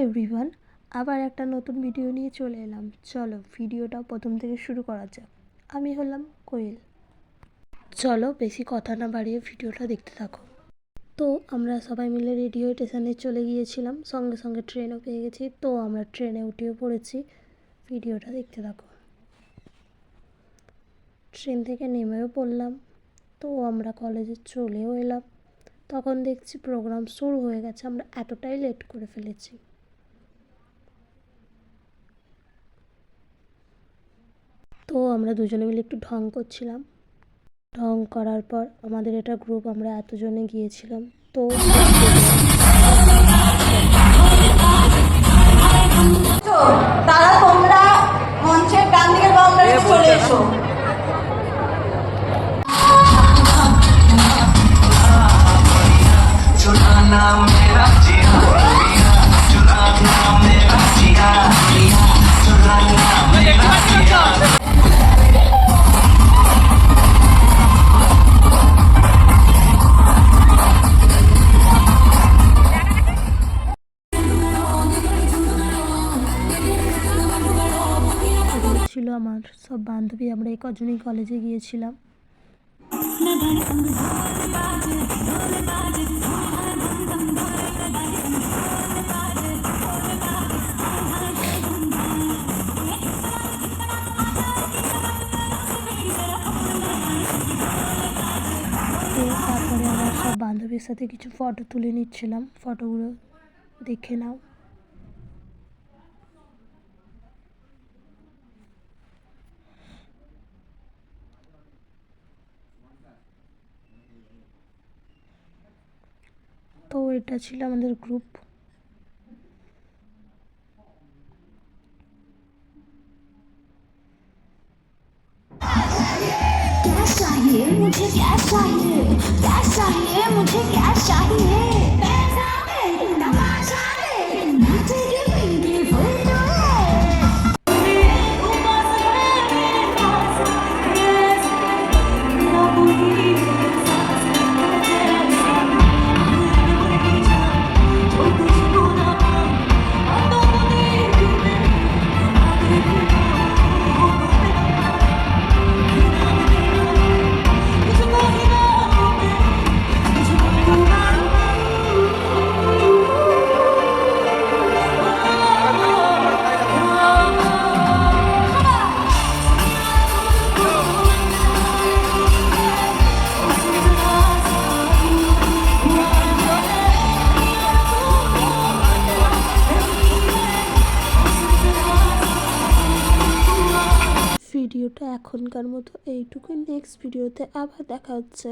Everyone, আবার একটা নতুন ভিডিও নিয়ে চলে এলাম। চলো ভিডিওটা প্রথম থেকে শুরু করা যাক। আমি হলাম কোয়েল। চলো বেশি কথা না বাড়িয়ে ভিডিওটা দেখতে থাকো। তো আমরা সবাই মিলে রেডিও স্টেশনে চলে গিয়েছিলাম, সঙ্গে সঙ্গে ট্রেনও পেয়ে গেছি। তো আমরা ট্রেনে উঠেও পড়েছি, ভিডিওটা দেখতে থাকো। ট্রেন থেকে নেমেও পড়লাম। তো আমরা কলেজে চলেও এলাম। তখন দেখছি প্রোগ্রাম শুরু হয়ে গেছে, আমরা এতটাই লেট করে ফেলেছি। তো আমরা দুজনে মিলে একটু ঢং করছিলাম। ঢং করার পর আমাদের এটা গ্রুপ, আমরা এতজনে গিয়েছিলাম। তো তারা তোমরা মঞ্চের ডান দিকের বাউন্ডারিতে চলে এসো। ছিল আমার সব বান্ধবী, আমরা এই কজনই কলেজে গিয়েছিলাম। তো তারপরে আমরা সব বান্ধবীর সাথে কিছু ফটো তুলে নিচ্ছিলাম, ফটোগুলো দেখে নাও। তো এটা ছিল আমাদের গ্রুপ। चाहिए मुझे क्या चाहिए मुझे क्या चाहिए पैसा है तमाशा है नाचेगी पिंकी फोटो ভিডিওটা এখনকার মতো এইটুকুই। নেক্সট ভিডিওতে আবার দেখা হচ্ছে।